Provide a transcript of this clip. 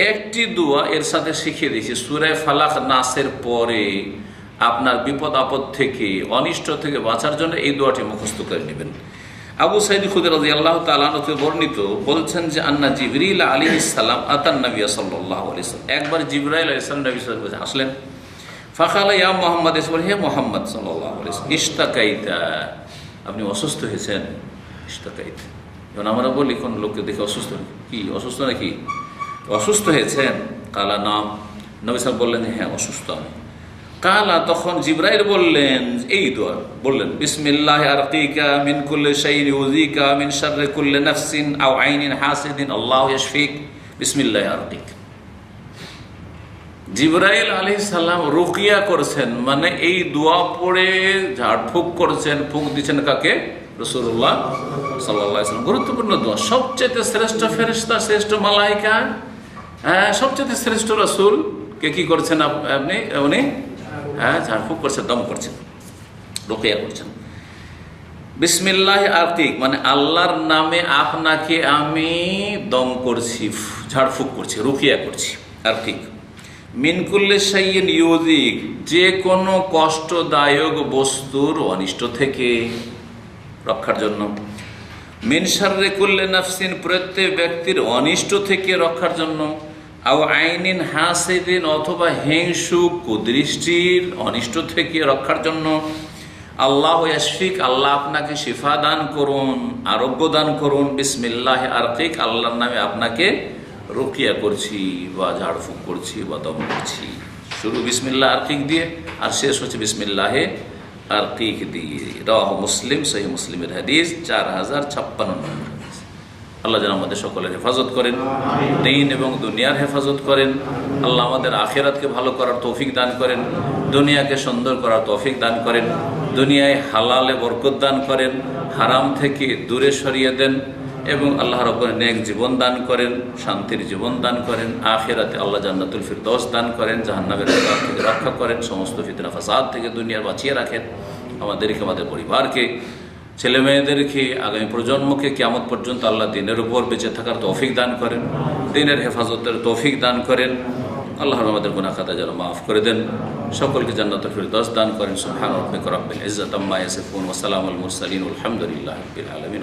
একটি দোয়া এর সাথে শিখিয়ে দিয়েছি, সূরা ফালাক নাসের পরে আপনার বিপদ আপদ থেকে, অনিষ্ট থেকে বাঁচার জন্য এই দোয়াটি মুখস্থ করে নেবেন। আবু সাঈদ খুদরি রাদিয়াল্লাহু তাআলা আনহু থেকে বর্ণিত, বলছেন যে আন্না জিবরিল আলাইহিস সালাম আতান নবী সাল্লাল্লাহু আলাইহি ওয়াসাল্লাম, একবার জিবরাইল আলাইহিস সালাম নবী সাল্লাল্লাহু আলাইহি ওয়াসাল্লাম আসলেন। ফাকালা ইয়া মুহাম্মদ, হে মুহাম্মদ সাল্লাল্লাহু আলাইহি ওয়াসাল্লাম, ইশতাকাইতা, আপনি অসুস্থ হয়েছেন। ইশতাকাইতা, যখন আমরা বলি কোন লোককে দেখে অসুস্থ, কি অসুস্থ নাকি, অসুস্থ হয়েছেন? কালা নাম, নবী সাল্লাল্লাহু বললেন হ্যাঁ অসুস্থ আমি। কালা, তখন জিবরাইল বললেন এই দোয়া বললেন, বিসমিল্লাহি আরকিকা মিন কুল্লি শাইইন ইউযিকা মিন শাররি কুল্লি নাফসিন আও আইনিন হাসিদিন আল্লাহু ইয়াশফিক, বিসমিল্লাহি আরকিক। জিবরাইল আলাইহিস সালাম রুকিয়া করছেন, মানে এই দোয়া পড়ে ঝাড়ফুঁক করছেন, ফুঁক দিচ্ছেন কাকে? রাসূলুল্লাহ সাল্লাল্লাহু আলাইহি ওয়াসাল্লাম। গুরুত্বপূর্ণ দোয়া, সবচেয়ে শ্রেষ্ঠ ফেরেশতা, শ্রেষ্ঠ মালায়েকা, সবচেয়ে শ্রেষ্ঠ রাসূল কে কি করছেন আপনি? উনি ঝাড়ফুঁক করছেন, দম করছেন, রুকিয়া করছেন। বিসমিল্লাহি আরকিক মানে আল্লাহর নামে আপনাকে আমি দম করছি, ঝাড়ফুঁক করছি, রুকিয়া করছি। আরকিক মিন কুল্লি শাইইন ইউযিক, যে কোনো কষ্টদায়ক বস্তুর অনিষ্ট থেকে রক্ষার জন্য। মিন শাররি কুল্লি নাফসিন, প্রত্যেক ব্যক্তির অনিষ্ট থেকে রক্ষার জন্য। আও আইনিন হাসিদিন, অথবা হিংসুক কুদৃষ্টির অনিষ্ট থেকে রক্ষার জন্য। আল্লাহু ইয়াশফিক, আল্লাহ আপনাকে শিফা দান করুন, আরোগ্য দান করুন। বিসমিল্লাহি আরকিক, আল্লাহর নামে আপনাকে রুকিয়া করছি বা ঝাড়ফুঁক করছি বা দম করছি। শুরু বিসমিল্লাহ আরকিক দিয়ে আর শেষ হচ্ছে বিসমিল্লাহে আরকিক দিয়ে। রাওয়াহু মুসলিম, সহিহ মুসলিমের হাদিস 4056 নম্বর। আল্লাহ যেন আমাদের সকলের হেফাজত করেন, দ্বীন এবং দুনিয়ার হেফাজত করেন। আল্লাহ আমাদের আখিরাতকে ভালো করার তৌফিক দান করেন, দুনিয়াকে সুন্দর করার তৌফিক দান করেন, দুনিয়ায় হালালে বরকত দান করেন, হারাম থেকে দূরে সরিয়ে দেন এবং আল্লাহ রাব্বুল নেক জীবন দান করেন, শান্তির জীবন দান করেন। আখিরাতে আল্লাহ জান্নাতুল ফিরদৌস দান করেন, জাহান্নামের আযাব থেকে রক্ষা করেন, সমস্ত ফিতনা ফাসাদ থেকে দুনিয়ার বাঁচিয়ে রাখেন। আমাদেরকে, আমাদের পরিবারকে, ছেলে মেয়েদেরকে, আগামী প্রজন্মকে কিয়ামত পর্যন্ত আল্লাহ দ্বীনের উপর বেঁচে থাকার তৌফিক দান করেন, দ্বীনের হেফাজতের তৌফিক দান করেন। আল্লাহ আমাদের গুনাহ খাতা যেন মাফ করে দেন, সকলকে জান্নাতুল ফিরদৌস দান করেন। সুবহান রাব্বিকা রাব্বিল ইজ্জাতি আম্মা ইয়াসিফুন ওয়া সালামুল মুরসালিন, আলহামদুলিল্লাহি রাব্বিল আলামিন।